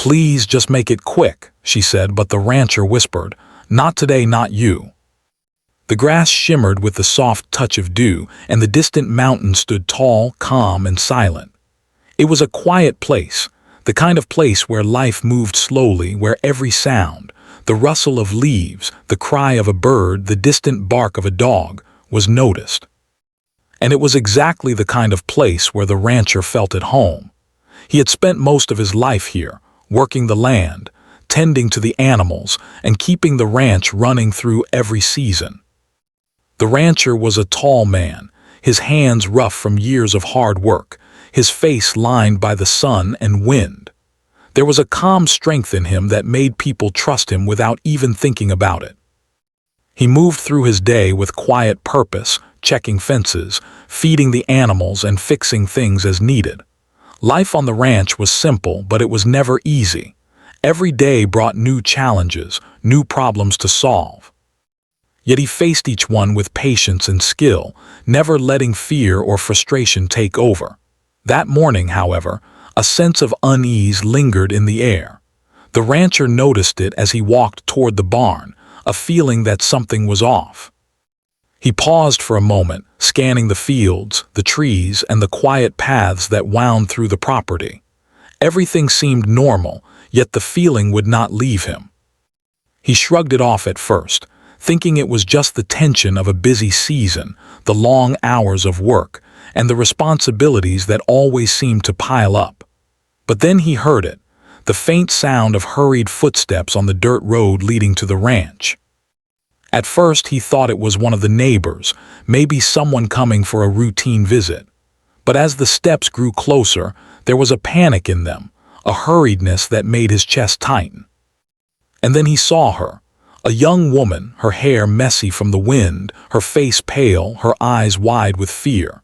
"Please just make it quick," she said, but the rancher whispered, "Not today, not you." The grass shimmered with the soft touch of dew, and the distant mountain stood tall, calm, and silent. It was a quiet place, the kind of place where life moved slowly, where every sound, the rustle of leaves, the cry of a bird, the distant bark of a dog, was noticed. And it was exactly the kind of place where the rancher felt at home. He had spent most of his life here, working the land, tending to the animals, and keeping the ranch running through every season. The rancher was a tall man, his hands rough from years of hard work, his face lined by the sun and wind. There was a calm strength in him that made people trust him without even thinking about it. He moved through his day with quiet purpose, checking fences, feeding the animals, and fixing things as needed. Life on the ranch was simple, but it was never easy. Every day brought new challenges, new problems to solve. Yet he faced each one with patience and skill, never letting fear or frustration take over. That morning, however, a sense of unease lingered in the air. The rancher noticed it as he walked toward the barn, a feeling that something was off. He paused for a moment, scanning the fields, the trees, and the quiet paths that wound through the property. Everything seemed normal, yet the feeling would not leave him. He shrugged it off at first, thinking it was just the tension of a busy season, the long hours of work, and the responsibilities that always seemed to pile up. But then he heard it, the faint sound of hurried footsteps on the dirt road leading to the ranch. At first he thought it was one of the neighbors, maybe someone coming for a routine visit. But as the steps grew closer, there was a panic in them, a hurriedness that made his chest tighten. And then he saw her. A young woman, her hair messy from the wind, her face pale, her eyes wide with fear.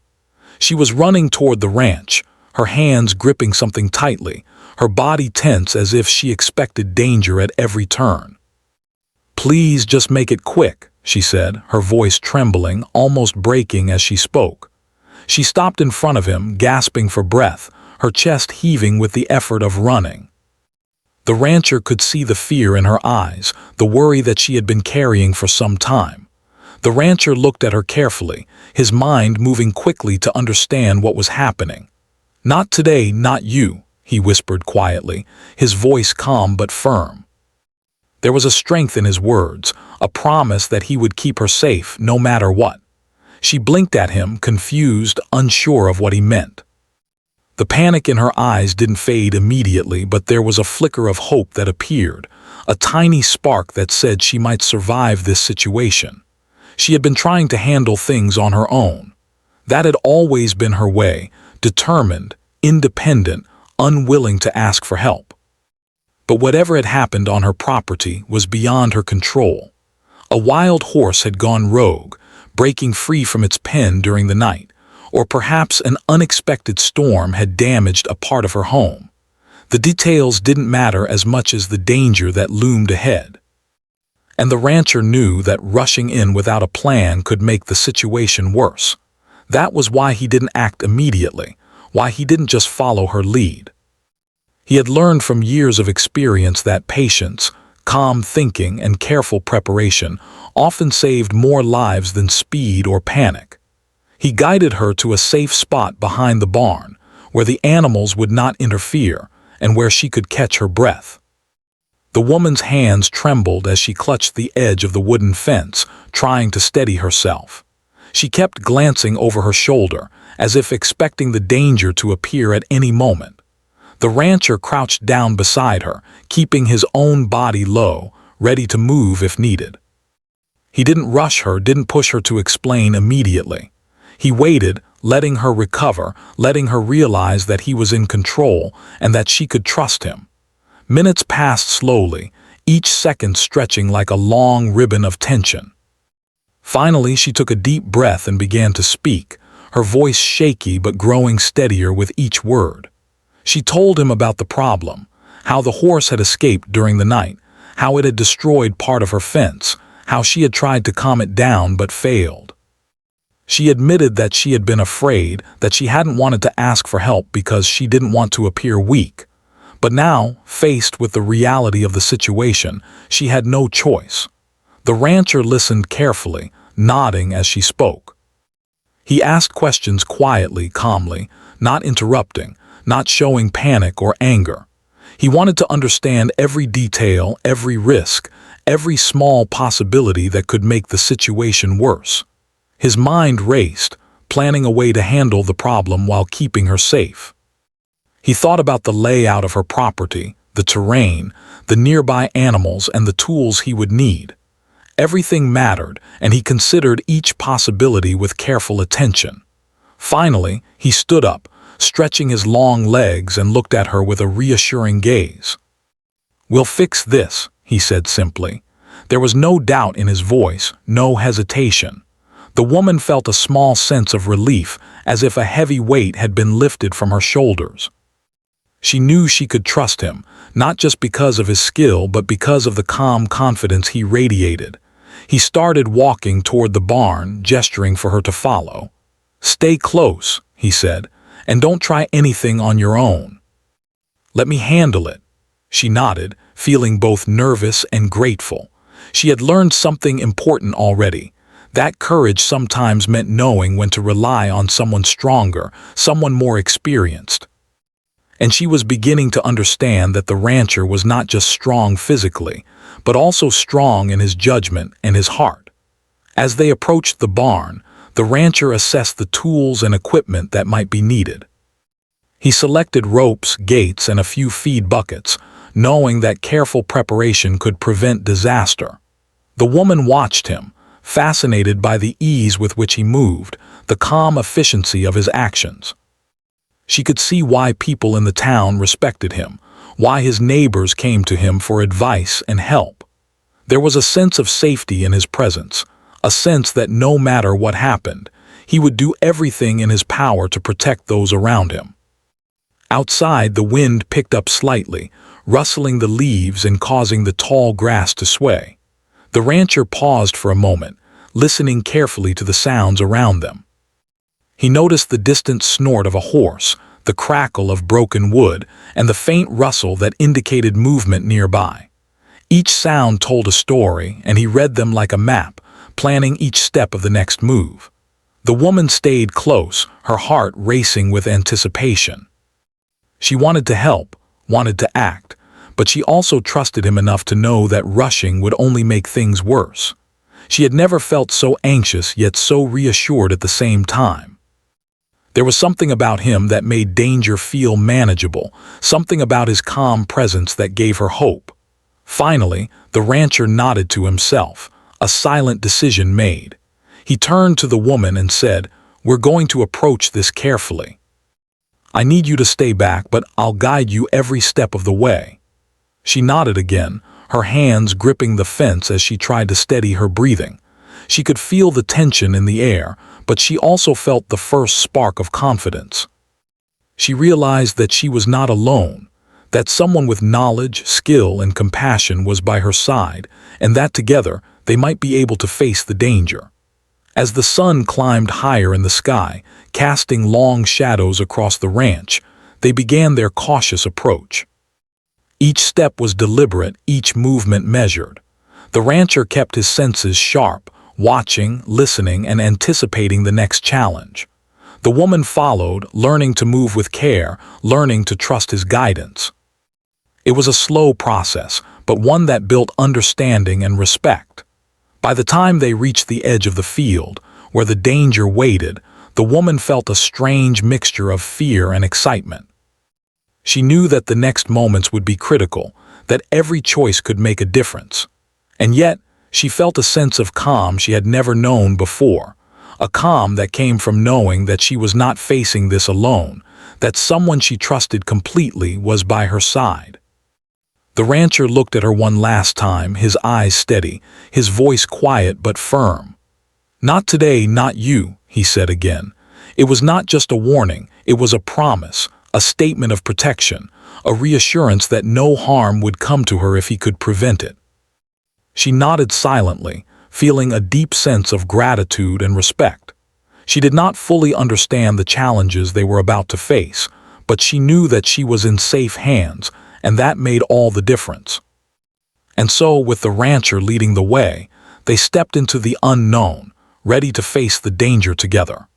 She was running toward the ranch, her hands gripping something tightly, her body tense as if she expected danger at every turn. "Please just make it quick," she said, her voice trembling, almost breaking as she spoke. She stopped in front of him, gasping for breath, her chest heaving with the effort of running. The rancher could see the fear in her eyes, the worry that she had been carrying for some time. The rancher looked at her carefully, his mind moving quickly to understand what was happening. "Not today, not you," he whispered quietly, his voice calm but firm. There was a strength in his words, a promise that he would keep her safe no matter what. She blinked at him, confused, unsure of what he meant. The panic in her eyes didn't fade immediately, but there was a flicker of hope that appeared, a tiny spark that said she might survive this situation. She had been trying to handle things on her own. That had always been her way, determined, independent, unwilling to ask for help. But whatever had happened on her property was beyond her control. A wild horse had gone rogue, breaking free from its pen during the night. Or perhaps an unexpected storm had damaged a part of her home. The details didn't matter as much as the danger that loomed ahead. And the rancher knew that rushing in without a plan could make the situation worse. That was why he didn't act immediately, why he didn't just follow her lead. He had learned from years of experience that patience, calm thinking, and careful preparation often saved more lives than speed or panic. He guided her to a safe spot behind the barn, where the animals would not interfere and where she could catch her breath. The woman's hands trembled as she clutched the edge of the wooden fence, trying to steady herself. She kept glancing over her shoulder, as if expecting the danger to appear at any moment. The rancher crouched down beside her, keeping his own body low, ready to move if needed. He didn't rush her, didn't push her to explain immediately. He waited, letting her recover, letting her realize that he was in control and that she could trust him. Minutes passed slowly, each second stretching like a long ribbon of tension. Finally, she took a deep breath and began to speak, her voice shaky but growing steadier with each word. She told him about the problem, how the horse had escaped during the night, how it had destroyed part of her fence, how she had tried to calm it down but failed. She admitted that she had been afraid, that she hadn't wanted to ask for help because she didn't want to appear weak. But now, faced with the reality of the situation, she had no choice. The rancher listened carefully, nodding as she spoke. He asked questions quietly, calmly, not interrupting, not showing panic or anger. He wanted to understand every detail, every risk, every small possibility that could make the situation worse. His mind raced, planning a way to handle the problem while keeping her safe. He thought about the layout of her property, the terrain, the nearby animals, and the tools he would need. Everything mattered, and he considered each possibility with careful attention. Finally, he stood up, stretching his long legs, and looked at her with a reassuring gaze. "We'll fix this," he said simply. There was no doubt in his voice, no hesitation. The woman felt a small sense of relief, as if a heavy weight had been lifted from her shoulders. She knew she could trust him, not just because of his skill, but because of the calm confidence he radiated. He started walking toward the barn, gesturing for her to follow. "Stay close," he said, "and don't try anything on your own." "Let me handle it." She nodded, feeling both nervous and grateful. She had learned something important already. That courage sometimes meant knowing when to rely on someone stronger, someone more experienced. And she was beginning to understand that the rancher was not just strong physically, but also strong in his judgment and his heart. As they approached the barn, the rancher assessed the tools and equipment that might be needed. He selected ropes, gates, and a few feed buckets, knowing that careful preparation could prevent disaster. The woman watched him, fascinated by the ease with which he moved, the calm efficiency of his actions. She could see why people in the town respected him, why his neighbors came to him for advice and help. There was a sense of safety in his presence, a sense that no matter what happened, he would do everything in his power to protect those around him. Outside, the wind picked up slightly, rustling the leaves and causing the tall grass to sway. The rancher paused for a moment, listening carefully to the sounds around them. He noticed the distant snort of a horse, the crackle of broken wood, and the faint rustle that indicated movement nearby. Each sound told a story, and he read them like a map, planning each step of the next move. The woman stayed close, her heart racing with anticipation. She wanted to help, wanted to act, but she also trusted him enough to know that rushing would only make things worse. She had never felt so anxious yet so reassured at the same time. There was something about him that made danger feel manageable, something about his calm presence that gave her hope. Finally, the rancher nodded to himself, a silent decision made. He turned to the woman and said, "We're going to approach this carefully. I need you to stay back, but I'll guide you every step of the way." She nodded again, her hands gripping the fence as she tried to steady her breathing. She could feel the tension in the air, but she also felt the first spark of confidence. She realized that she was not alone, that someone with knowledge, skill, and compassion was by her side, and that together they might be able to face the danger. As the sun climbed higher in the sky, casting long shadows across the ranch, they began their cautious approach. Each step was deliberate, each movement measured. The rancher kept his senses sharp, watching, listening, and anticipating the next challenge. The woman followed, learning to move with care, learning to trust his guidance. It was a slow process, but one that built understanding and respect. By the time they reached the edge of the field, where the danger waited, the woman felt a strange mixture of fear and excitement. She knew that the next moments would be critical, that every choice could make a difference. And yet, she felt a sense of calm she had never known before, a calm that came from knowing that she was not facing this alone, that someone she trusted completely was by her side. The rancher looked at her one last time, his eyes steady, his voice quiet but firm. "Not today, not you," he said again. It was not just a warning, it was a promise, a statement of protection, a reassurance that no harm would come to her if he could prevent it. She nodded silently, feeling a deep sense of gratitude and respect. She did not fully understand the challenges they were about to face, but she knew that she was in safe hands, and that made all the difference. And so, with the rancher leading the way, they stepped into the unknown, ready to face the danger together.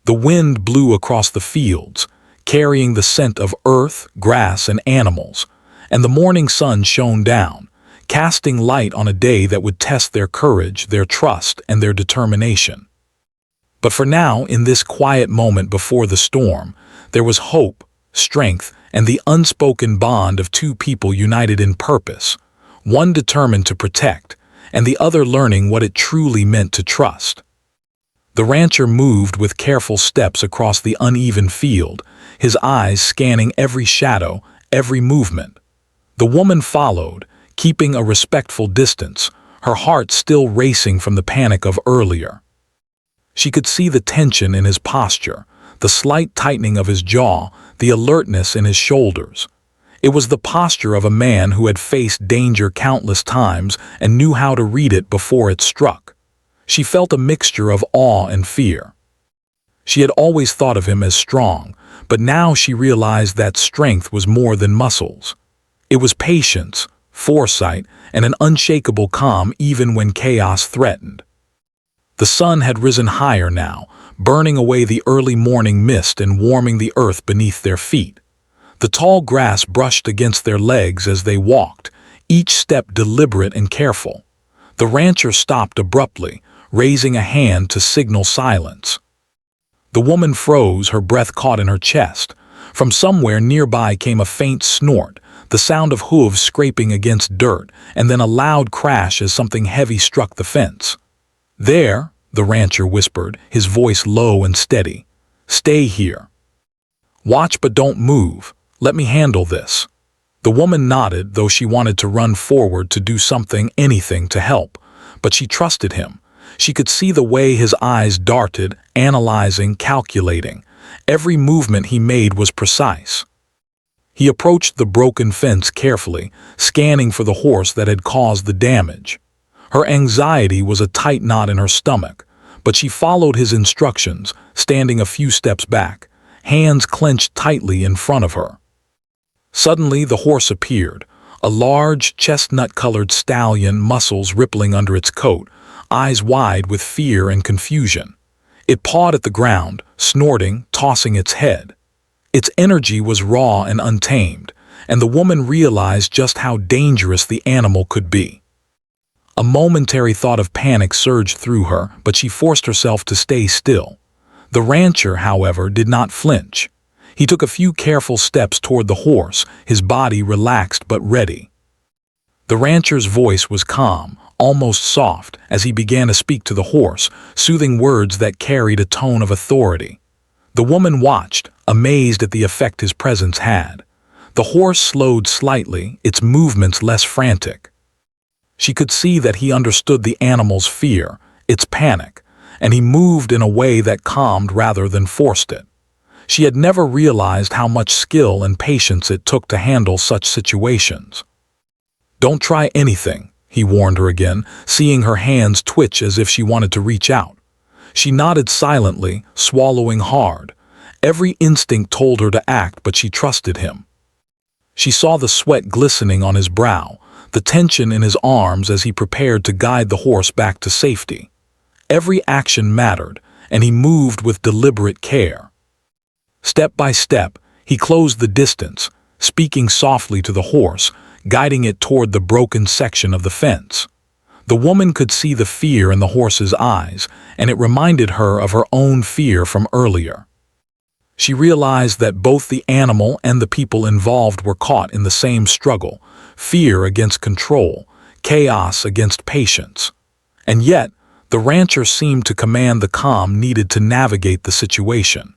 The wind blew across the fields, carrying the scent of earth, grass, and animals, and the morning sun shone down, casting light on a day that would test their courage, their trust, and their determination. But for now, in this quiet moment before the storm, there was hope, strength, and the unspoken bond of two people united in purpose, one determined to protect, and the other learning what it truly meant to trust. The rancher moved with careful steps across the uneven field, his eyes scanning every shadow, every movement. The woman followed, keeping a respectful distance, her heart still racing from the panic of earlier. She could see the tension in his posture, the slight tightening of his jaw, the alertness in his shoulders. It was the posture of a man who had faced danger countless times and knew how to read it before it struck. She felt a mixture of awe and fear. She had always thought of him as strong, but now she realized that strength was more than muscles. It was patience, foresight, and an unshakable calm even when chaos threatened. The sun had risen higher now, burning away the early morning mist and warming the earth beneath their feet. The tall grass brushed against their legs as they walked, each step deliberate and careful. The rancher stopped abruptly, raising a hand to signal silence. The woman froze, her breath caught in her chest. From somewhere nearby came a faint snort, the sound of hooves scraping against dirt, and then a loud crash as something heavy struck the fence. "There," the rancher whispered, his voice low and steady. "Stay here. Watch but don't move. Let me handle this." The woman nodded, though she wanted to run forward to do something, anything to help. But she trusted him. She could see the way his eyes darted, analyzing, calculating. Every movement he made was precise. He approached the broken fence carefully, scanning for the horse that had caused the damage. Her anxiety was a tight knot in her stomach, but she followed his instructions, standing a few steps back, hands clenched tightly in front of her. Suddenly the horse appeared, a large, chestnut-colored stallion, muscles rippling under its coat, eyes wide with fear and confusion. It pawed at the ground, snorting, tossing its head. Its energy was raw and untamed, and the woman realized just how dangerous the animal could be. A momentary thought of panic surged through her, but she forced herself to stay still. The rancher, however, did not flinch. He took a few careful steps toward the horse, his body relaxed but ready. The rancher's voice was calm, almost soft, as he began to speak to the horse, soothing words that carried a tone of authority. The woman watched, amazed at the effect his presence had. The horse slowed slightly, its movements less frantic. She could see that he understood the animal's fear, its panic, and he moved in a way that calmed rather than forced it. She had never realized how much skill and patience it took to handle such situations. "Don't try anything," he warned her again, seeing her hands twitch as if she wanted to reach out. She nodded silently, swallowing hard. Every instinct told her to act, but she trusted him. She saw the sweat glistening on his brow, the tension in his arms as he prepared to guide the horse back to safety. Every action mattered, and he moved with deliberate care. Step by step, he closed the distance, speaking softly to the horse, guiding it toward the broken section of the fence. The woman could see the fear in the horse's eyes, and it reminded her of her own fear from earlier. She realized that both the animal and the people involved were caught in the same struggle, fear against control, chaos against patience. And yet, the rancher seemed to command the calm needed to navigate the situation.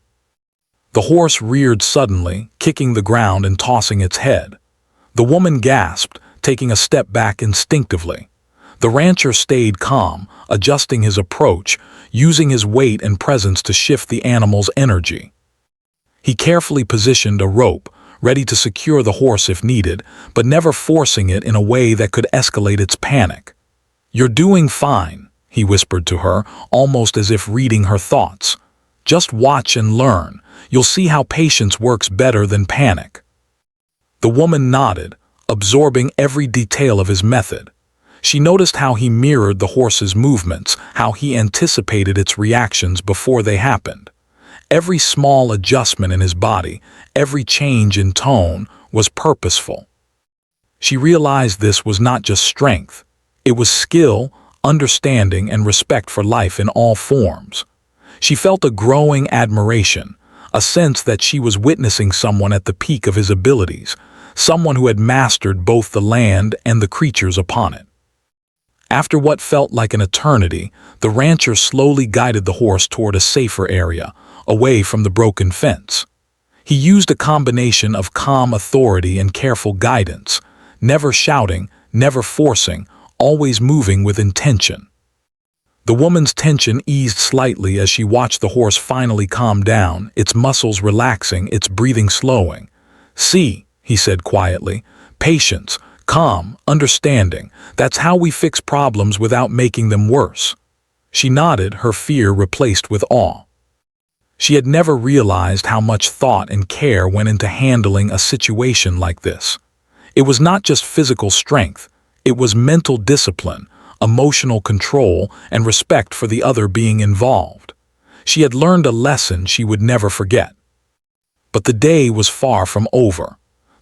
The horse reared suddenly, kicking the ground and tossing its head. The woman gasped, taking a step back instinctively. The rancher stayed calm, adjusting his approach, using his weight and presence to shift the animal's energy. He carefully positioned a rope, ready to secure the horse if needed, but never forcing it in a way that could escalate its panic. "You're doing fine," he whispered to her, almost as if reading her thoughts. "Just watch and learn. You'll see how patience works better than panic." The woman nodded, absorbing every detail of his method. She noticed how he mirrored the horse's movements, how he anticipated its reactions before they happened. Every small adjustment in his body, every change in tone, was purposeful. She realized this was not just strength. It was skill, understanding, and respect for life in all forms. She felt a growing admiration, a sense that she was witnessing someone at the peak of his abilities, someone who had mastered both the land and the creatures upon it. After what felt like an eternity, the rancher slowly guided the horse toward a safer area, away from the broken fence. He used a combination of calm authority and careful guidance, never shouting, never forcing, always moving with intention. The woman's tension eased slightly as she watched the horse finally calm down, its muscles relaxing, its breathing slowing. "See," he said quietly, "patience, calm, understanding. That's how we fix problems without making them worse." She nodded, her fear replaced with awe. She had never realized how much thought and care went into handling a situation like this. It was not just physical strength, it was mental discipline, emotional control, and respect for the other being involved. She had learned a lesson she would never forget. But the day was far from over.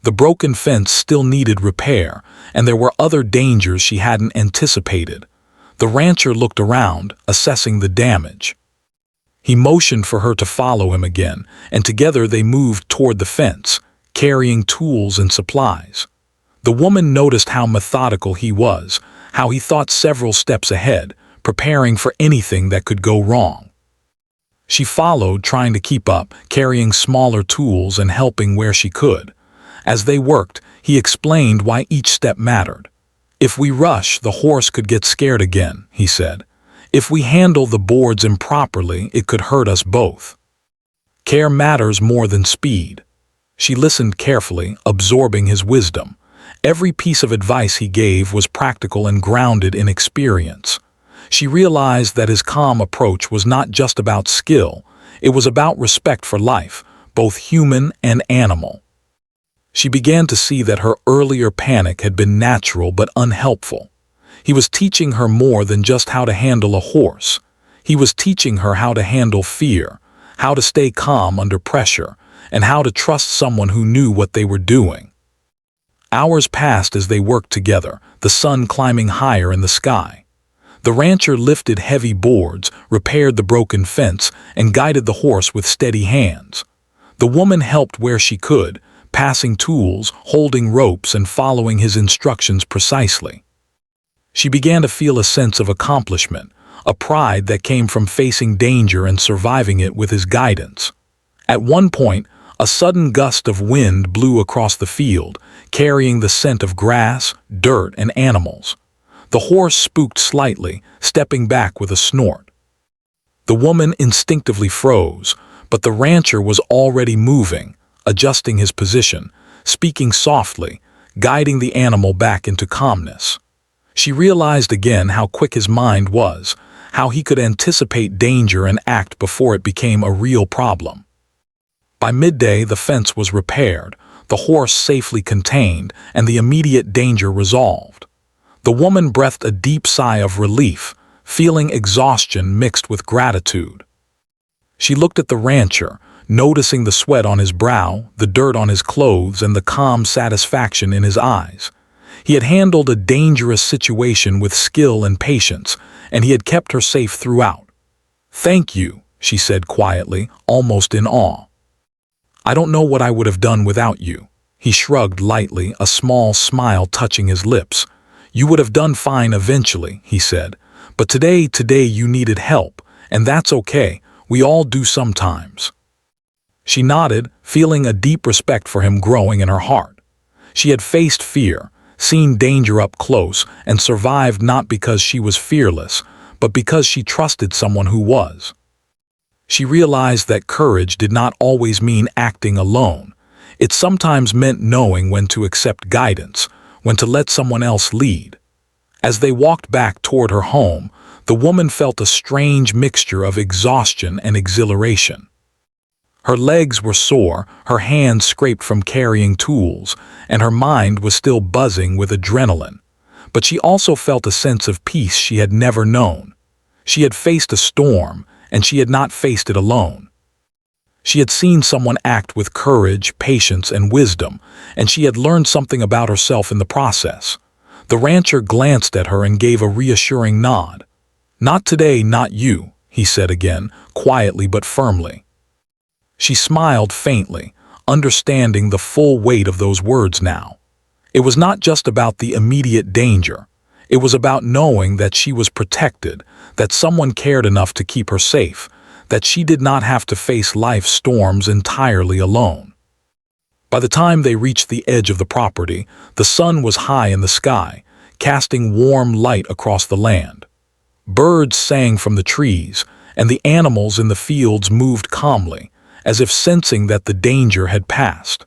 The broken fence still needed repair, and there were other dangers she hadn't anticipated. The rancher looked around, assessing the damage. He motioned for her to follow him again, and together they moved toward the fence, carrying tools and supplies. The woman noticed how methodical he was, how he thought several steps ahead, preparing for anything that could go wrong. She followed, trying to keep up, carrying smaller tools and helping where she could. As they worked, he explained why each step mattered. "If we rush, the horse could get scared again," he said. "If we handle the boards improperly, it could hurt us both. Care matters more than speed." She listened carefully, absorbing his wisdom. Every piece of advice he gave was practical and grounded in experience. She realized that his calm approach was not just about skill, it was about respect for life, both human and animal. She began to see that her earlier panic had been natural but unhelpful. He was teaching her more than just how to handle a horse. He was teaching her how to handle fear, how to stay calm under pressure, and how to trust someone who knew what they were doing. Hours passed as they worked together, the sun climbing higher in the sky. The rancher lifted heavy boards, repaired the broken fence, and guided the horse with steady hands. The woman helped where she could, passing tools, holding ropes, and following his instructions precisely. She began to feel a sense of accomplishment, a pride that came from facing danger and surviving it with his guidance. At one point, a sudden gust of wind blew across the field, carrying the scent of grass, dirt, and animals. The horse spooked slightly, stepping back with a snort. The woman instinctively froze, but the rancher was already moving, adjusting his position, speaking softly, guiding the animal back into calmness. She realized again how quick his mind was, how he could anticipate danger and act before it became a real problem. By midday, the fence was repaired, the horse safely contained, and the immediate danger resolved. The woman breathed a deep sigh of relief, feeling exhaustion mixed with gratitude. She looked at the rancher, noticing the sweat on his brow, the dirt on his clothes, and the calm satisfaction in his eyes. He had handled a dangerous situation with skill and patience, and he had kept her safe throughout. "Thank you," she said quietly, almost in awe. "I don't know what I would have done without you." He shrugged lightly, a small smile touching his lips. "You would have done fine eventually," he said. "But today you needed help, and that's okay. We all do sometimes." She nodded, feeling a deep respect for him growing in her heart. She had faced fear, seen danger up close, and survived not because she was fearless, but because she trusted someone who was. She realized that courage did not always mean acting alone. It sometimes meant knowing when to accept guidance, when to let someone else lead. As they walked back toward her home, the woman felt a strange mixture of exhaustion and exhilaration. Her legs were sore, her hands scraped from carrying tools, and her mind was still buzzing with adrenaline. But she also felt a sense of peace she had never known. She had faced a storm, and she had not faced it alone. She had seen someone act with courage, patience, and wisdom, and she had learned something about herself in the process. The rancher glanced at her and gave a reassuring nod. "Not today, not you," he said again, quietly but firmly. She smiled faintly, understanding the full weight of those words now. It was not just about the immediate danger. It was about knowing that she was protected, that someone cared enough to keep her safe, that she did not have to face life's storms entirely alone. By the time they reached the edge of the property, the sun was high in the sky, casting warm light across the land. Birds sang from the trees, and the animals in the fields moved calmly, as if sensing that the danger had passed.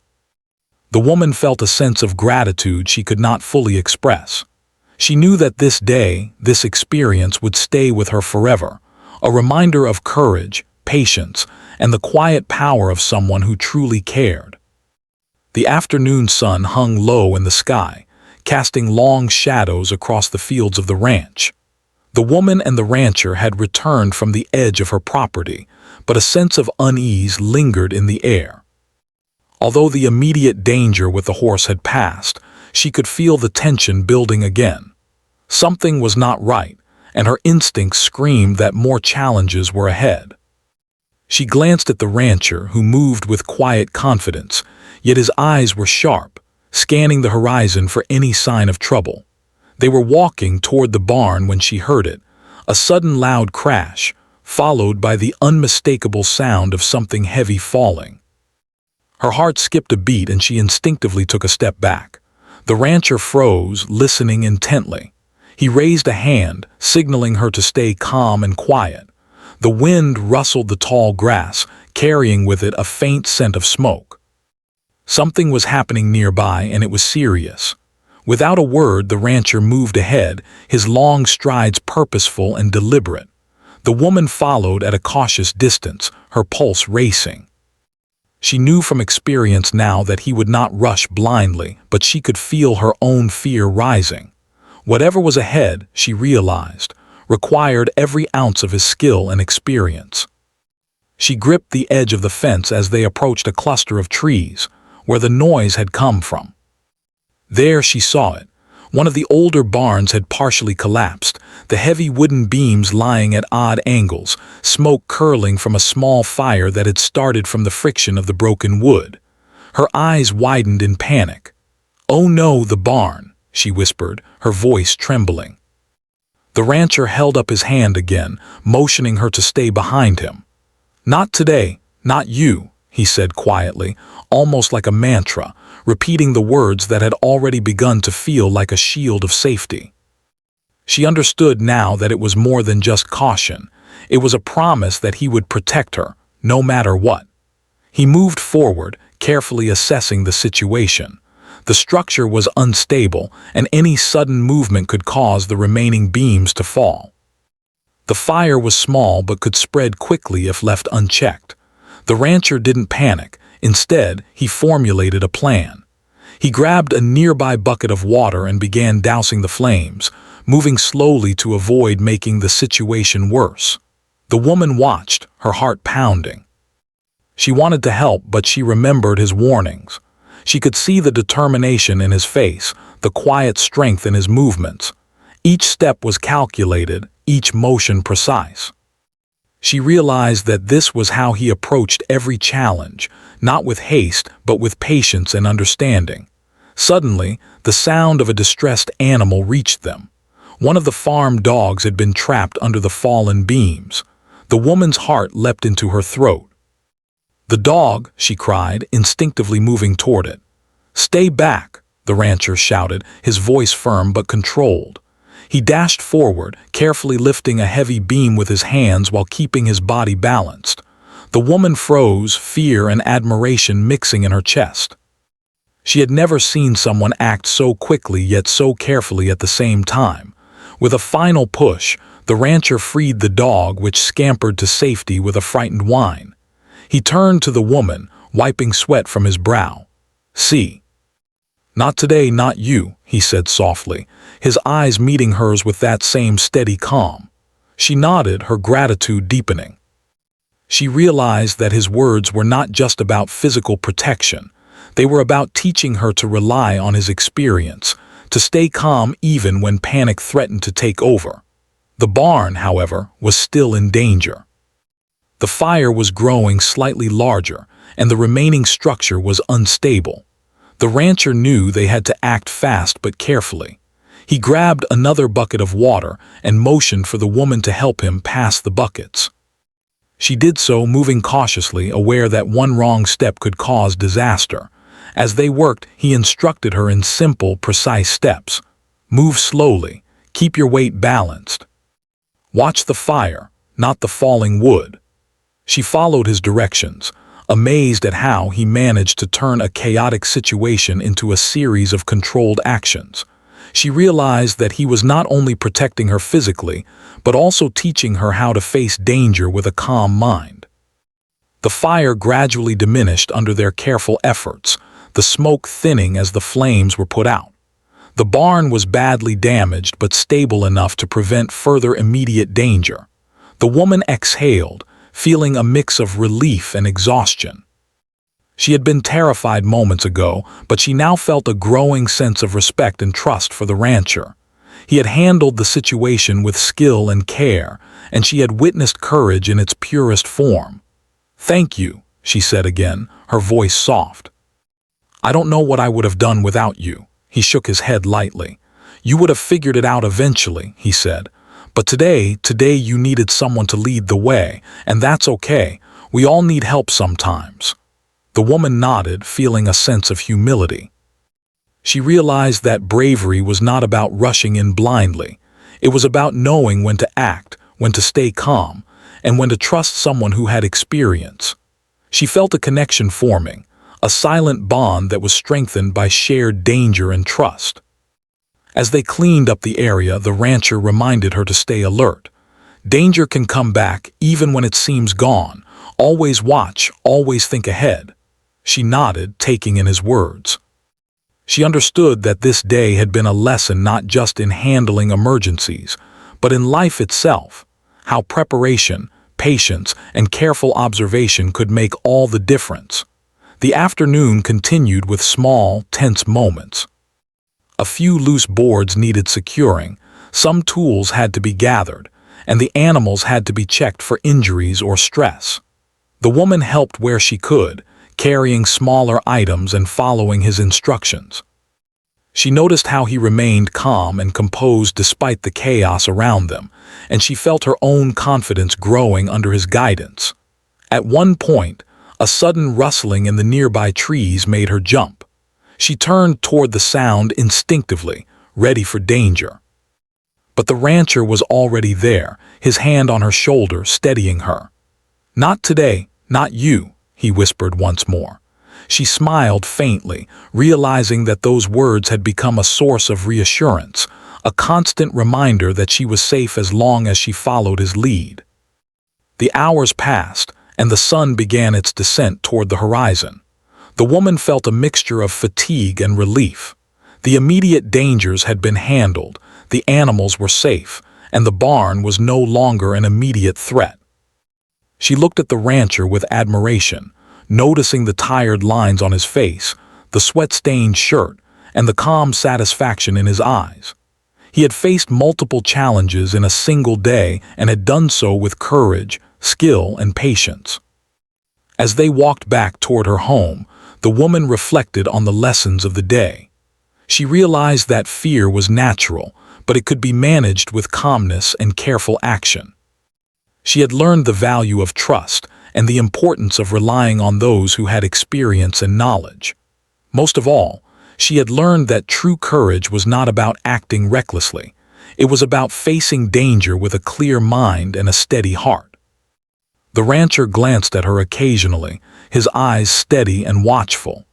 The woman felt a sense of gratitude she could not fully express. She knew that this day, this experience would stay with her forever, a reminder of courage, patience, and the quiet power of someone who truly cared. The afternoon sun hung low in the sky, casting long shadows across the fields of the ranch. The woman and the rancher had returned from the edge of her property, but a sense of unease lingered in the air. Although the immediate danger with the horse had passed, she could feel the tension building again. Something was not right, and her instincts screamed that more challenges were ahead. She glanced at the rancher, who moved with quiet confidence, yet his eyes were sharp, scanning the horizon for any sign of trouble. They were walking toward the barn when she heard it, a sudden loud crash, followed by the unmistakable sound of something heavy falling. Her heart skipped a beat and she instinctively took a step back. The rancher froze, listening intently. He raised a hand, signaling her to stay calm and quiet. The wind rustled the tall grass, carrying with it a faint scent of smoke. Something was happening nearby, and it was serious. Without a word, the rancher moved ahead, his long strides purposeful and deliberate. The woman followed at a cautious distance, her pulse racing. She knew from experience now that he would not rush blindly, but she could feel her own fear rising. Whatever was ahead, she realized, required every ounce of his skill and experience. She gripped the edge of the fence as they approached a cluster of trees, where the noise had come from. There she saw it. One of the older barns had partially collapsed, the heavy wooden beams lying at odd angles, smoke curling from a small fire that had started from the friction of the broken wood. Her eyes widened in panic. "Oh no, the barn," she whispered, her voice trembling. The rancher held up his hand again, motioning her to stay behind him. "Not today, not you," he said quietly, almost like a mantra, repeating the words that had already begun to feel like a shield of safety. She understood now that it was more than just caution. It was a promise that he would protect her, no matter what. He moved forward, carefully assessing the situation. The structure was unstable, and any sudden movement could cause the remaining beams to fall. The fire was small but could spread quickly if left unchecked. The rancher didn't panic. Instead, he formulated a plan. He grabbed a nearby bucket of water and began dousing the flames, moving slowly to avoid making the situation worse. The woman watched, her heart pounding. She wanted to help, but she remembered his warnings. She could see the determination in his face, the quiet strength in his movements. Each step was calculated, each motion precise. She realized that this was how he approached every challenge, not with haste, but with patience and understanding. Suddenly, the sound of a distressed animal reached them. One of the farm dogs had been trapped under the fallen beams. The woman's heart leapt into her throat. "The dog," she cried, instinctively moving toward it. "Stay back," the rancher shouted, his voice firm but controlled. He dashed forward, carefully lifting a heavy beam with his hands while keeping his body balanced. The woman froze, fear and admiration mixing in her chest. She had never seen someone act so quickly yet so carefully at the same time. With a final push, the rancher freed the dog, which scampered to safety with a frightened whine. He turned to the woman, wiping sweat from his brow. "See. Not today, not you," he said softly, his eyes meeting hers with that same steady calm. She nodded, her gratitude deepening. She realized that his words were not just about physical protection. They were about teaching her to rely on his experience, to stay calm even when panic threatened to take over. The barn, however, was still in danger. The fire was growing slightly larger, and the remaining structure was unstable. The rancher knew they had to act fast but carefully. He grabbed another bucket of water and motioned for the woman to help him pass the buckets. She did so, moving cautiously, aware that one wrong step could cause disaster. As they worked, he instructed her in simple, precise steps. "Move slowly. Keep your weight balanced. Watch the fire, not the falling wood." She followed his directions, amazed at how he managed to turn a chaotic situation into a series of controlled actions. She realized that he was not only protecting her physically, but also teaching her how to face danger with a calm mind. The fire gradually diminished under their careful efforts, the smoke thinning as the flames were put out. The barn was badly damaged but stable enough to prevent further immediate danger. The woman exhaled, feeling a mix of relief and exhaustion. She had been terrified moments ago, but she now felt a growing sense of respect and trust for the rancher. He had handled the situation with skill and care, and she had witnessed courage in its purest form. "Thank you," she said again, her voice soft. "I don't know what I would have done without you." He shook his head lightly. "You would have figured it out eventually," he said. "But today you needed someone to lead the way, and that's okay. We all need help sometimes." The woman nodded, feeling a sense of humility. She realized that bravery was not about rushing in blindly. It was about knowing when to act, when to stay calm, and when to trust someone who had experience. She felt a connection forming, a silent bond that was strengthened by shared danger and trust. As they cleaned up the area, the rancher reminded her to stay alert. Danger can come back even when it seems gone. Always watch, always think ahead. She nodded, taking in his words. She understood that this day had been a lesson not just in handling emergencies, but in life itself, how preparation, patience, and careful observation could make all the difference. The afternoon continued with small, tense moments. A few loose boards needed securing, some tools had to be gathered, and the animals had to be checked for injuries or stress. The woman helped where she could, carrying smaller items and following his instructions. She noticed how he remained calm and composed despite the chaos around them, and she felt her own confidence growing under his guidance. At one point, a sudden rustling in the nearby trees made her jump. She turned toward the sound instinctively, ready for danger. But the rancher was already there, his hand on her shoulder, steadying her. "Not today, not you," he whispered once more. She smiled faintly, realizing that those words had become a source of reassurance, a constant reminder that she was safe as long as she followed his lead. The hours passed, and the sun began its descent toward the horizon. The woman felt a mixture of fatigue and relief. The immediate dangers had been handled, the animals were safe, and the barn was no longer an immediate threat. She looked at the rancher with admiration, noticing the tired lines on his face, the sweat-stained shirt, and the calm satisfaction in his eyes. He had faced multiple challenges in a single day and had done so with courage, skill, and patience. As they walked back toward her home, the woman reflected on the lessons of the day. She realized that fear was natural, but it could be managed with calmness and careful action. She had learned the value of trust and the importance of relying on those who had experience and knowledge. Most of all, she had learned that true courage was not about acting recklessly. It was about facing danger with a clear mind and a steady heart. The rancher glanced at her occasionally, his eyes steady and watchful.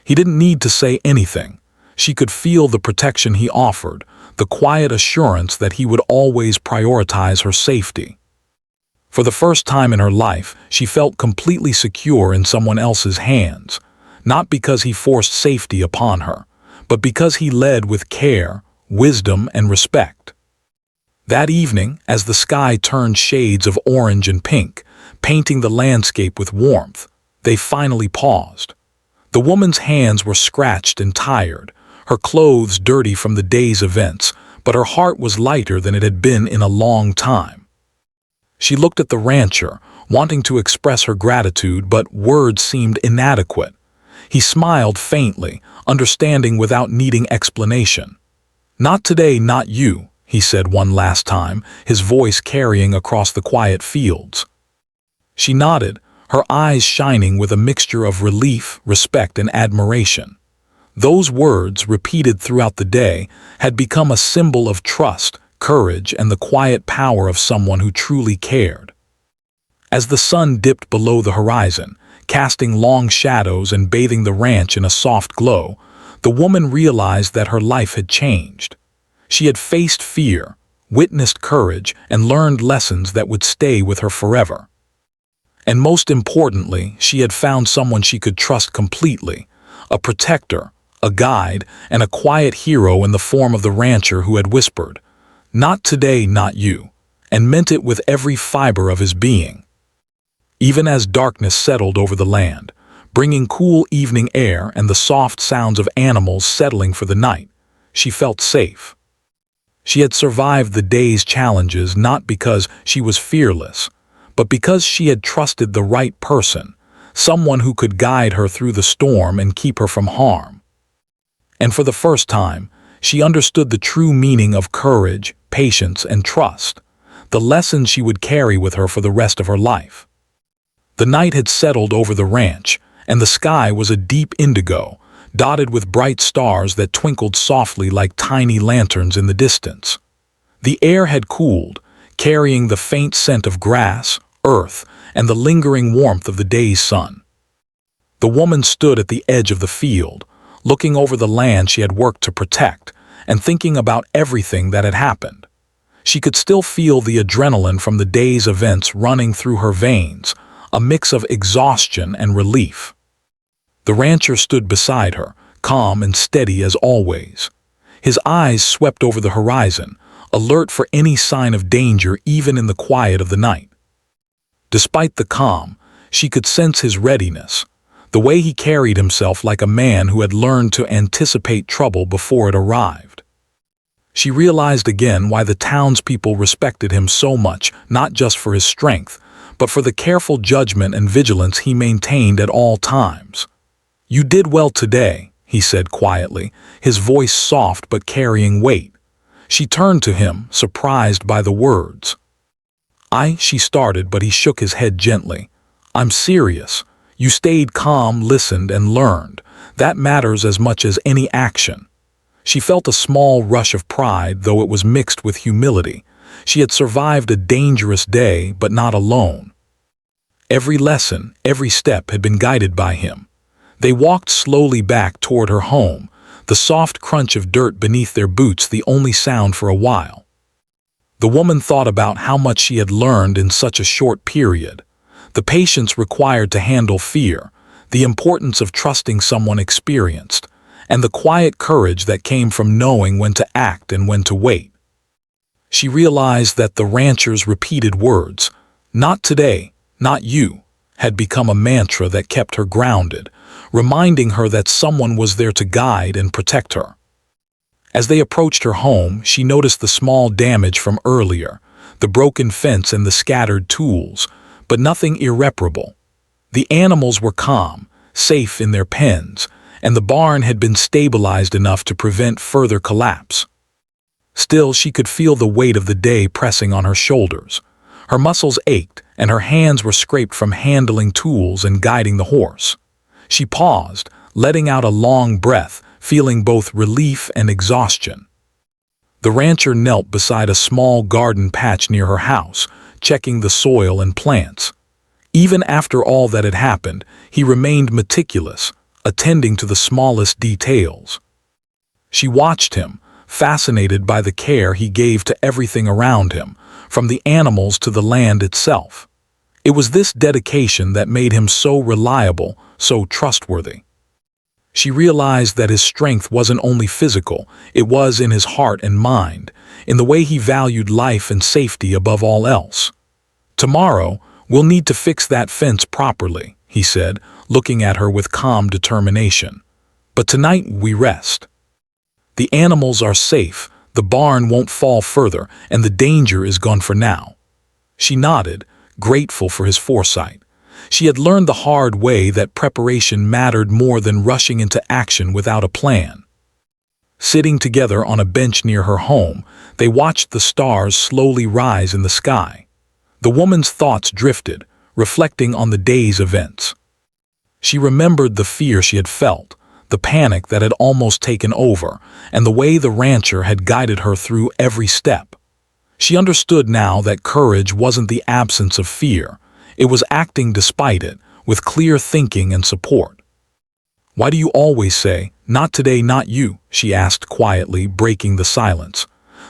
He didn't need to say anything. She could feel the protection he offered, the quiet assurance that he would always prioritize her safety. For the first time in her life, she felt completely secure in someone else's hands, not because he forced safety upon her, but because he led with care, wisdom, and respect. That evening, as the sky turned shades of orange and pink, painting the landscape with warmth, they finally paused. The woman's hands were scratched and tired, her clothes dirty from the day's events, but her heart was lighter than it had been in a long time. She looked at the rancher, wanting to express her gratitude, but words seemed inadequate. He smiled faintly, understanding without needing explanation. "Not today, not you," he said one last time, his voice carrying across the quiet fields. She nodded, her eyes shining with a mixture of relief, respect, and admiration. Those words, repeated throughout the day, had become a symbol of trust, courage, and the quiet power of someone who truly cared. As the sun dipped below the horizon, casting long shadows and bathing the ranch in a soft glow, the woman realized that her life had changed. She had faced fear, witnessed courage, and learned lessons that would stay with her forever. And most importantly, she had found someone she could trust completely, a protector, a guide, and a quiet hero in the form of the rancher who had whispered, "Not today, not you," and meant it with every fiber of his being. Even as darkness settled over the land, bringing cool evening air and the soft sounds of animals settling for the night, she felt safe. She had survived the day's challenges not because she was fearless, but because she had trusted the right person, someone who could guide her through the storm and keep her from harm. And for the first time, she understood the true meaning of courage, patience, and trust, the lessons she would carry with her for the rest of her life. The night had settled over the ranch, and the sky was a deep indigo, dotted with bright stars that twinkled softly like tiny lanterns in the distance. The air had cooled, carrying the faint scent of grass, earth, and the lingering warmth of the day's sun. The woman stood at the edge of the field, looking over the land she had worked to protect, and thinking about everything that had happened. She could still feel the adrenaline from the day's events running through her veins, a mix of exhaustion and relief. The rancher stood beside her, calm and steady as always. His eyes swept over the horizon, alert for any sign of danger even in the quiet of the night. Despite the calm, she could sense his readiness, the way he carried himself like a man who had learned to anticipate trouble before it arrived. She realized again why the townspeople respected him so much, not just for his strength, but for the careful judgment and vigilance he maintained at all times. "You did well today," he said quietly, his voice soft but carrying weight. She turned to him, surprised by the words. She started, but he shook his head gently. "I'm serious. You stayed calm, listened, and learned. That matters as much as any action." She felt a small rush of pride, though it was mixed with humility. She had survived a dangerous day, but not alone. Every lesson, every step had been guided by him. They walked slowly back toward her home, the soft crunch of dirt beneath their boots the only sound for a while. The woman thought about how much she had learned in such a short period, the patience required to handle fear, the importance of trusting someone experienced, and the quiet courage that came from knowing when to act and when to wait. She realized that the rancher's repeated words, "Not today, not you," had become a mantra that kept her grounded, reminding her that someone was there to guide and protect her. As they approached her home, she noticed the small damage from earlier, the broken fence and the scattered tools, but nothing irreparable. The animals were calm, safe in their pens, and the barn had been stabilized enough to prevent further collapse. Still, she could feel the weight of the day pressing on her shoulders. Her muscles ached, and her hands were scraped from handling tools and guiding the horse. She paused, letting out a long breath, feeling both relief and exhaustion. The rancher knelt beside a small garden patch near her house, checking the soil and plants. Even after all that had happened, he remained meticulous, attending to the smallest details. She watched him, fascinated by the care he gave to everything around him, from the animals to the land itself. It was this dedication that made him so reliable, so trustworthy. She realized that his strength wasn't only physical, it was in his heart and mind, in the way he valued life and safety above all else. "Tomorrow, we'll need to fix that fence properly," he said, looking at her with calm determination. "But tonight we rest. The animals are safe, the barn won't fall further, and the danger is gone for now." She nodded, grateful for his foresight. She had learned the hard way that preparation mattered more than rushing into action without a plan. Sitting together on a bench near her home, they watched the stars slowly rise in the sky. The woman's thoughts drifted, reflecting on the day's events. She remembered the fear she had felt, the panic that had almost taken over, and the way the rancher had guided her through every step. She understood now that courage wasn't the absence of fear, it was acting despite it, with clear thinking and support. "Why do you always say, 'Not today, not you'?" she asked quietly, breaking the silence.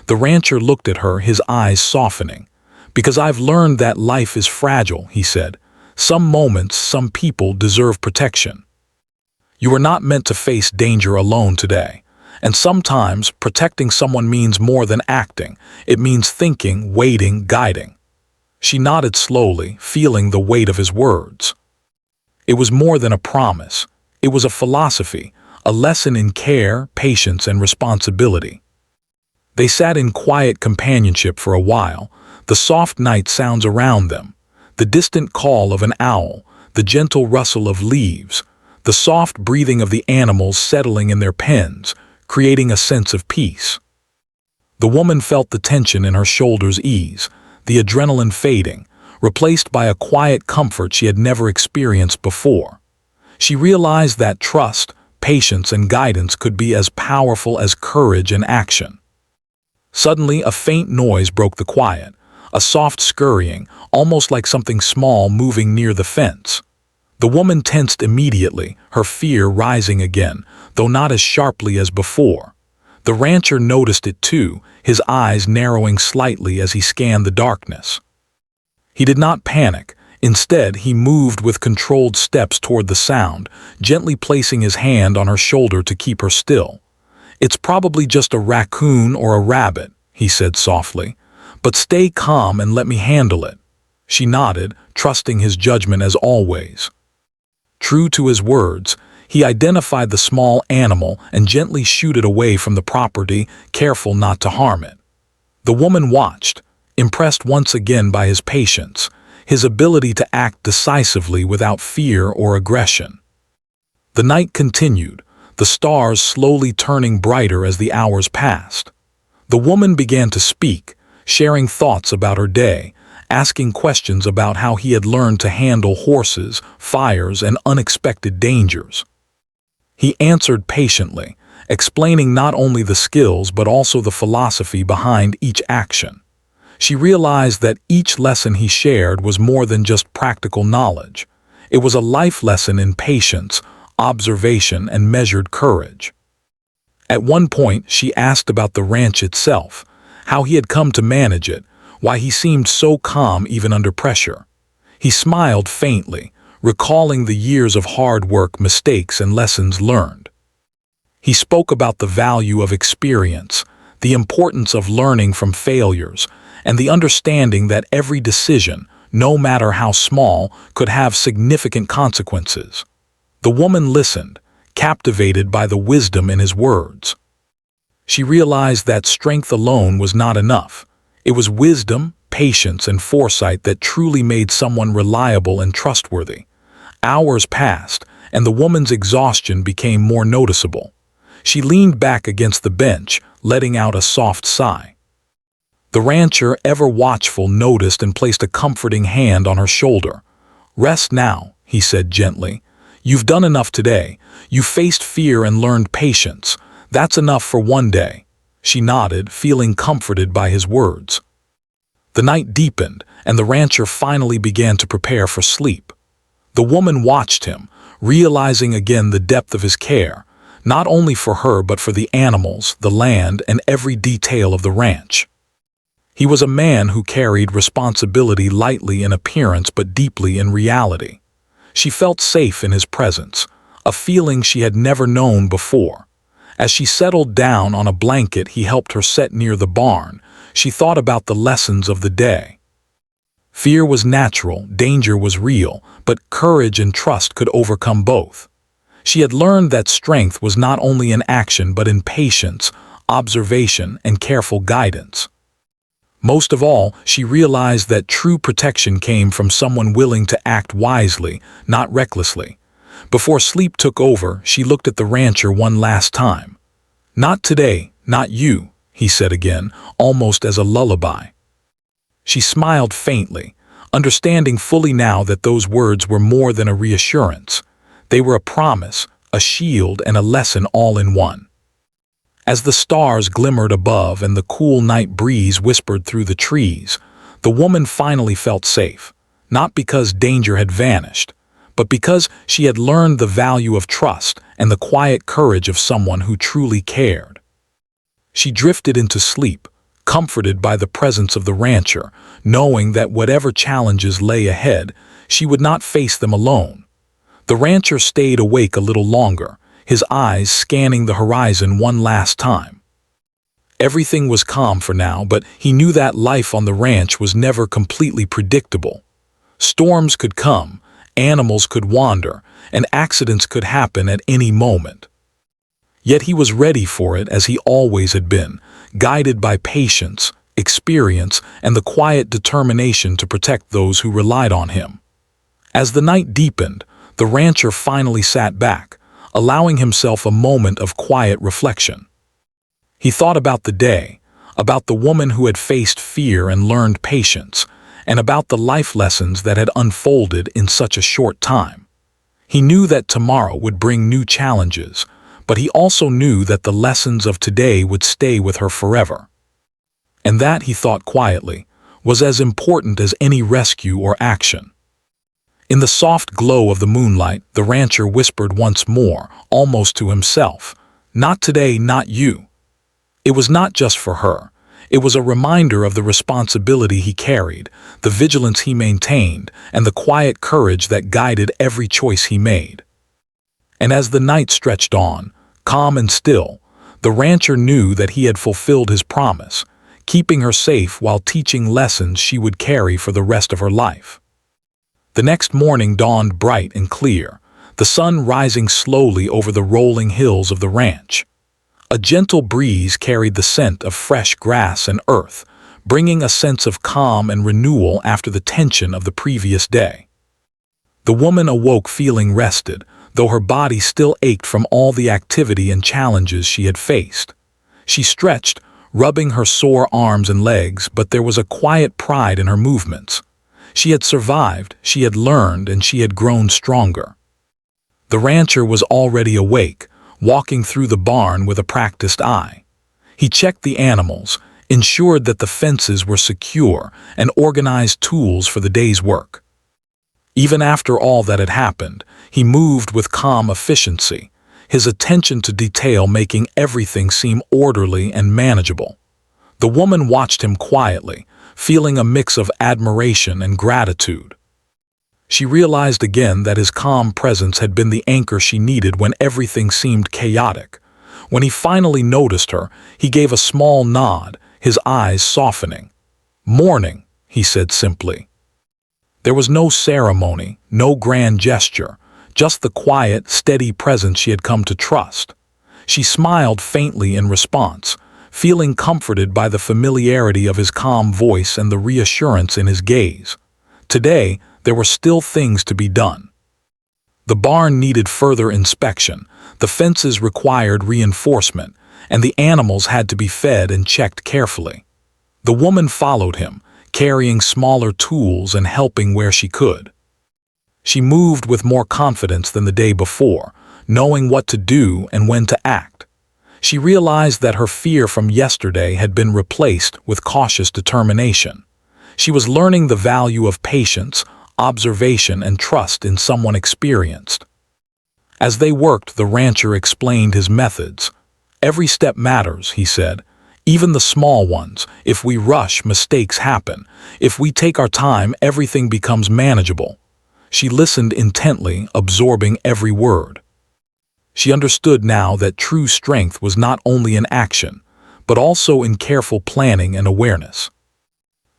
The rancher looked at her, his eyes softening. "Because I've learned that life is fragile," he said. "Some moments, some people deserve protection. You are not meant to face danger alone today. And sometimes protecting someone means more than acting. It means thinking, waiting, guiding." She nodded slowly, feeling the weight of his words. It was more than a promise. It was a philosophy, a lesson in care, patience, and responsibility. They sat in quiet companionship for a while, the soft night sounds around them, the distant call of an owl, the gentle rustle of leaves, the soft breathing of the animals settling in their pens, creating a sense of peace. The woman felt the tension in her shoulders ease, the adrenaline fading, replaced by a quiet comfort she had never experienced before. She realized that trust, patience, and guidance could be as powerful as courage and action. Suddenly, a faint noise broke the quiet, a soft scurrying, almost like something small moving near the fence. The woman tensed immediately, her fear rising again, though not as sharply as before. The rancher noticed it too, his eyes narrowing slightly as he scanned the darkness. He did not panic. Instead, he moved with controlled steps toward the sound, gently placing his hand on her shoulder to keep her still. "It's probably just a raccoon or a rabbit," he said softly. "But stay calm and let me handle it." She nodded, trusting his judgment as always. True to his words, he identified the small animal and gently shooed it away from the property, careful not to harm it. The woman watched, impressed once again by his patience, his ability to act decisively without fear or aggression. The night continued, the stars slowly turning brighter as the hours passed. The woman began to speak, sharing thoughts about her day, asking questions about how he had learned to handle horses, fires, and unexpected dangers. He answered patiently, explaining not only the skills but also the philosophy behind each action. She realized that each lesson he shared was more than just practical knowledge. It was a life lesson in patience, observation, and measured courage. At one point, she asked about the ranch itself, how he had come to manage it, why he seemed so calm even under pressure. He smiled faintly, recalling the years of hard work, mistakes, and lessons learned. He spoke about the value of experience, the importance of learning from failures, and the understanding that every decision, no matter how small, could have significant consequences. The woman listened, captivated by the wisdom in his words. She realized that strength alone was not enough. It was wisdom, patience, and foresight that truly made someone reliable and trustworthy. Hours passed, and the woman's exhaustion became more noticeable. She leaned back against the bench, letting out a soft sigh. The rancher, ever watchful, noticed and placed a comforting hand on her shoulder. "Rest now," he said gently. "You've done enough today. You faced fear and learned patience. That's enough for one day." She nodded, feeling comforted by his words. The night deepened, and the rancher finally began to prepare for sleep. The woman watched him, realizing again the depth of his care, not only for her but for the animals, the land, and every detail of the ranch. He was a man who carried responsibility lightly in appearance but deeply in reality. She felt safe in his presence, a feeling she had never known before. As she settled down on a blanket he helped her set near the barn, she thought about the lessons of the day. Fear was natural, danger was real, but courage and trust could overcome both. She had learned that strength was not only in action but in patience, observation, and careful guidance. Most of all, she realized that true protection came from someone willing to act wisely, not recklessly. Before sleep took over, she looked at the rancher one last time. "Not today, not you," he said again, almost as a lullaby. She smiled faintly, understanding fully now that those words were more than a reassurance. They were a promise, a shield, and a lesson all in one. As the stars glimmered above and the cool night breeze whispered through the trees, the woman finally felt safe, not because danger had vanished, but because she had learned the value of trust and the quiet courage of someone who truly cared. She drifted into sleep, comforted by the presence of the rancher, knowing that whatever challenges lay ahead, she would not face them alone. The rancher stayed awake a little longer, his eyes scanning the horizon one last time. Everything was calm for now, but he knew that life on the ranch was never completely predictable. Storms could come, animals could wander, and accidents could happen at any moment. Yet he was ready for it as he always had been, guided by patience, experience, and the quiet determination to protect those who relied on him. As the night deepened, the rancher finally sat back, allowing himself a moment of quiet reflection. He thought about the day, about the woman who had faced fear and learned patience, and about the life lessons that had unfolded in such a short time. He knew that tomorrow would bring new challenges, but he also knew that the lessons of today would stay with her forever. And that, he thought quietly, was as important as any rescue or action. In the soft glow of the moonlight, the rancher whispered once more, almost to himself, "Not today, not you." It was not just for her. It was a reminder of the responsibility he carried, the vigilance he maintained, and the quiet courage that guided every choice he made. And as the night stretched on, calm and still, the rancher knew that he had fulfilled his promise, keeping her safe while teaching lessons she would carry for the rest of her life. The next morning dawned bright and clear, the sun rising slowly over the rolling hills of the ranch. A gentle breeze carried the scent of fresh grass and earth, bringing a sense of calm and renewal after the tension of the previous day. The woman awoke feeling rested, though her body still ached from all the activity and challenges she had faced. She stretched, rubbing her sore arms and legs, but there was a quiet pride in her movements. She had survived, she had learned, and she had grown stronger. The rancher was already awake, walking through the barn with a practiced eye. He checked the animals, ensured that the fences were secure, and organized tools for the day's work. Even after all that had happened, he moved with calm efficiency, his attention to detail making everything seem orderly and manageable. The woman watched him quietly, feeling a mix of admiration and gratitude. She realized again that his calm presence had been the anchor she needed when everything seemed chaotic. When he finally noticed her, he gave a small nod, his eyes softening. "Morning," he said simply. There was no ceremony, no grand gesture, just the quiet, steady presence she had come to trust. She smiled faintly in response, feeling comforted by the familiarity of his calm voice and the reassurance in his gaze. Today, there were still things to be done. The barn needed further inspection, the fences required reinforcement, and the animals had to be fed and checked carefully. The woman followed him, carrying smaller tools and helping where she could. She moved with more confidence than the day before, knowing what to do and when to act. She realized that her fear from yesterday had been replaced with cautious determination. She was learning the value of patience, observation, and trust in someone experienced. As they worked, the rancher explained his methods. "Every step matters," he said. "Even the small ones. If we rush, mistakes happen. If we take our time, everything becomes manageable." She listened intently, absorbing every word. She understood now that true strength was not only in action, but also in careful planning and awareness.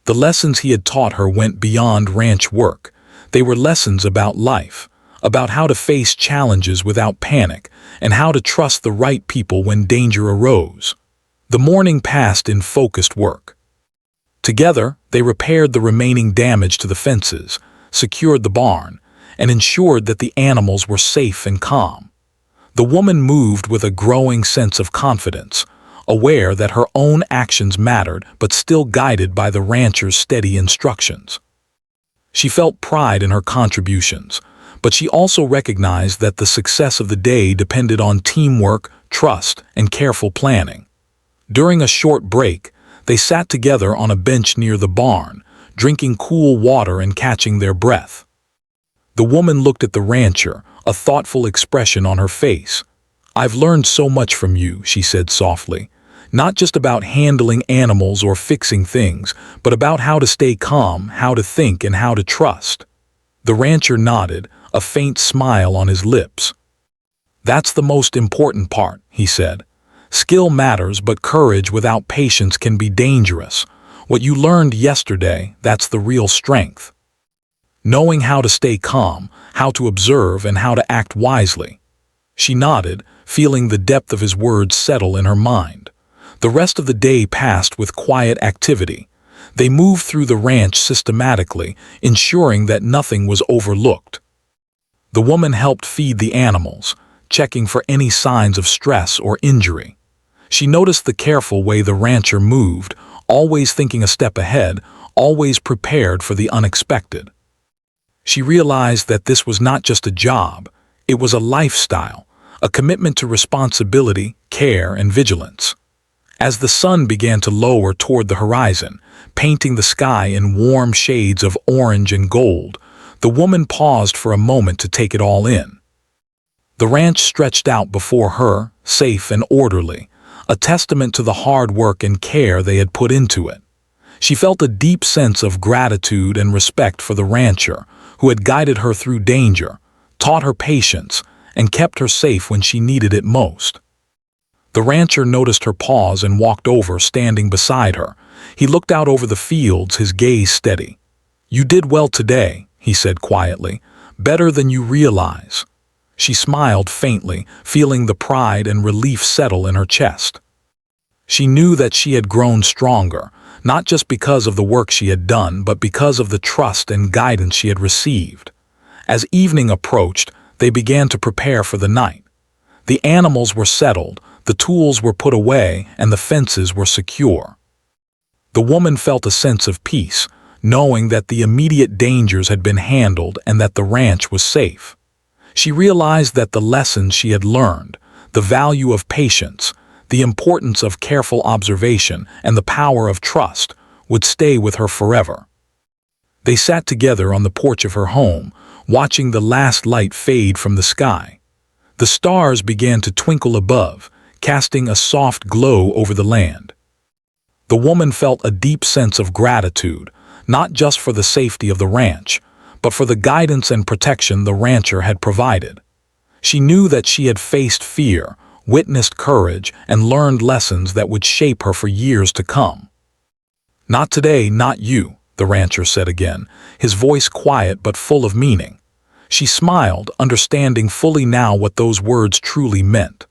The lessons he had taught her went beyond ranch work. They were lessons about life, about how to face challenges without panic, and how to trust the right people when danger arose. The morning passed in focused work. Together, they repaired the remaining damage to the fences, secured the barn, and ensured that the animals were safe and calm. The woman moved with a growing sense of confidence, aware that her own actions mattered but still guided by the rancher's steady instructions. She felt pride in her contributions, but she also recognized that the success of the day depended on teamwork, trust, and careful planning. During a short break, they sat together on a bench near the barn, drinking cool water and catching their breath. The woman looked at the rancher, a thoughtful expression on her face. "I've learned so much from you," she said softly. "Not just about handling animals or fixing things, but about how to stay calm, how to think, and how to trust." The rancher nodded, a faint smile on his lips. "That's the most important part," he said. "Skill matters, but courage without patience can be dangerous. What you learned yesterday, that's the real strength. Knowing how to stay calm, how to observe, and how to act wisely." She nodded, feeling the depth of his words settle in her mind. The rest of the day passed with quiet activity. They moved through the ranch systematically, ensuring that nothing was overlooked. The woman helped feed the animals, checking for any signs of stress or injury. She noticed the careful way the rancher moved, always thinking a step ahead, always prepared for the unexpected. She realized that this was not just a job, it was a lifestyle, a commitment to responsibility, care, and vigilance. As the sun began to lower toward the horizon, painting the sky in warm shades of orange and gold, the woman paused for a moment to take it all in. The ranch stretched out before her, safe and orderly, a testament to the hard work and care they had put into it. She felt a deep sense of gratitude and respect for the rancher, who had guided her through danger, taught her patience, and kept her safe when she needed it most. The rancher noticed her pause and walked over, standing beside her. He looked out over the fields, his gaze steady. "You did well today," he said quietly, "better than you realize." She smiled faintly, feeling the pride and relief settle in her chest. She knew that she had grown stronger, not just because of the work she had done, but because of the trust and guidance she had received. As evening approached, they began to prepare for the night. The animals were settled, the tools were put away, and the fences were secure. The woman felt a sense of peace, knowing that the immediate dangers had been handled and that the ranch was safe. She realized that the lessons she had learned, the value of patience, the importance of careful observation, and the power of trust, would stay with her forever. They sat together on the porch of her home, watching the last light fade from the sky. The stars began to twinkle above, casting a soft glow over the land. The woman felt a deep sense of gratitude, not just for the safety of the ranch, but for the guidance and protection the rancher had provided. She knew that she had faced fear, witnessed courage, and learned lessons that would shape her for years to come. "Not today, not you," the rancher said again, his voice quiet but full of meaning. She smiled, understanding fully now what those words truly meant.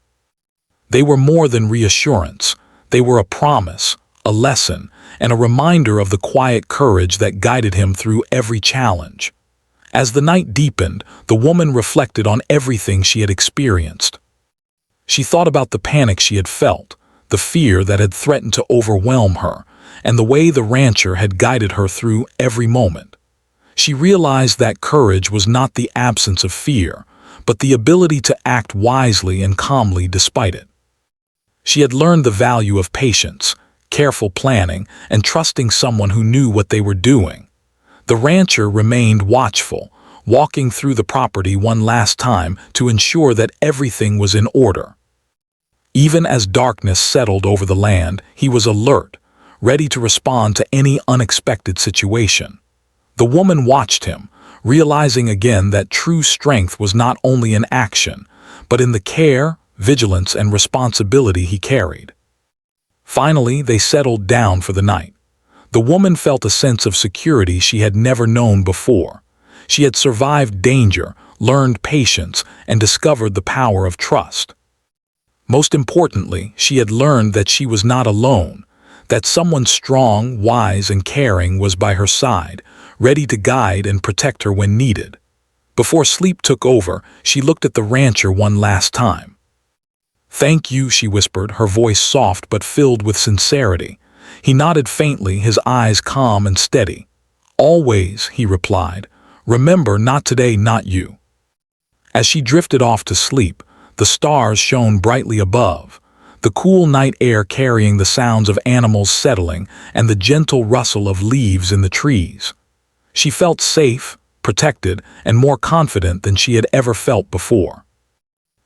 They were more than reassurance. They were a promise, a lesson, and a reminder of the quiet courage that guided him through every challenge. As the night deepened, the woman reflected on everything she had experienced. She thought about the panic she had felt, the fear that had threatened to overwhelm her, and the way the rancher had guided her through every moment. She realized that courage was not the absence of fear, but the ability to act wisely and calmly despite it. She had learned the value of patience, careful planning, and trusting someone who knew what they were doing. The rancher remained watchful, walking through the property one last time to ensure that everything was in order. Even as darkness settled over the land, he was alert, ready to respond to any unexpected situation. The woman watched him, realizing again that true strength was not only in action, but in the care, vigilance, and responsibility he carried. Finally, they settled down for the night. The woman felt a sense of security she had never known before. She had survived danger, learned patience, and discovered the power of trust. Most importantly, she had learned that she was not alone, that someone strong, wise, and caring was by her side, ready to guide and protect her when needed. Before sleep took over, she looked at the rancher one last time. "Thank you," she whispered, her voice soft but filled with sincerity. He nodded faintly, his eyes calm and steady. "Always," he replied. "Remember, not today, not you." As she drifted off to sleep, the stars shone brightly above, the cool night air carrying the sounds of animals settling and the gentle rustle of leaves in the trees. She felt safe, protected, and more confident than she had ever felt before.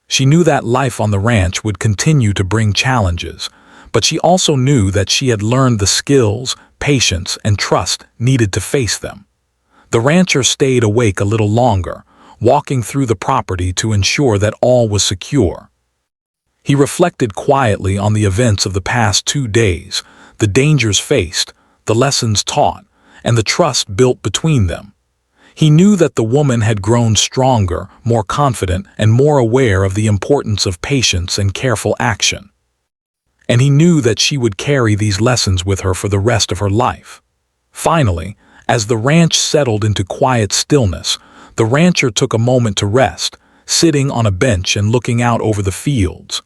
She knew that life on the ranch would continue to bring challenges, but she also knew that she had learned the skills, patience, and trust needed to face them. The rancher stayed awake a little longer, walking through the property to ensure that all was secure. He reflected quietly on the events of the past 2 days, the dangers faced, the lessons taught, and the trust built between them. He knew that the woman had grown stronger, more confident, and more aware of the importance of patience and careful action. And he knew that she would carry these lessons with her for the rest of her life. Finally, as the ranch settled into quiet stillness, the rancher took a moment to rest, sitting on a bench and looking out over the fields.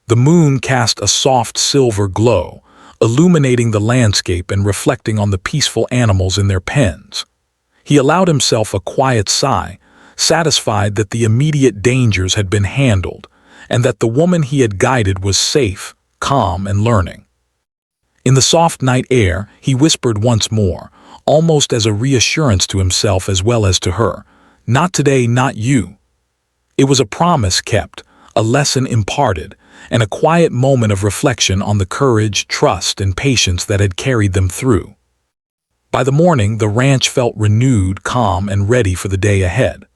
The moon cast a soft silver glow, illuminating the landscape and reflecting on the peaceful animals in their pens. He allowed himself a quiet sigh, satisfied that the immediate dangers had been handled, and that the woman he had guided was safe, calm, and learning. In the soft night air, he whispered once more, almost as a reassurance to himself as well as to her, "Not today, not you." It was a promise kept, a lesson imparted, and a quiet moment of reflection on the courage, trust, and patience that had carried them through. By the morning, the ranch felt renewed, calm, and ready for the day ahead.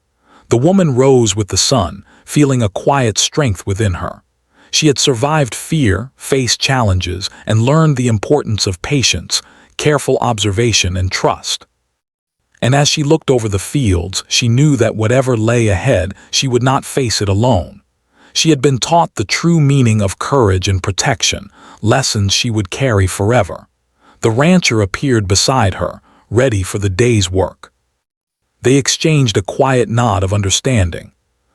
The woman rose with the sun, feeling a quiet strength within her. She had survived fear, faced challenges, and learned the importance of patience, careful observation, and trust. And as she looked over the fields, she knew that whatever lay ahead, she would not face it alone. She had been taught the true meaning of courage and protection, lessons she would carry forever. The rancher appeared beside her, ready for the day's work. They exchanged a quiet nod of understanding.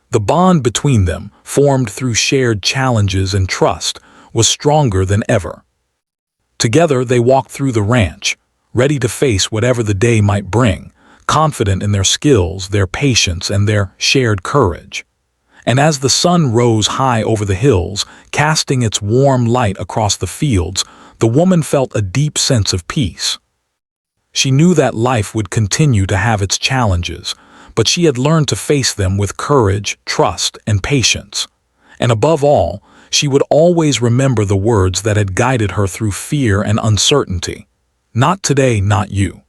The bond between them, formed through shared challenges and trust, was stronger than ever. Together they walked through the ranch, ready to face whatever the day might bring, confident in their skills, their patience, and their shared courage. And as the sun rose high over the hills, casting its warm light across the fields, the woman felt a deep sense of peace. She knew that life would continue to have its challenges, but she had learned to face them with courage, trust, and patience. And above all, she would always remember the words that had guided her through fear and uncertainty. "Not today, not you."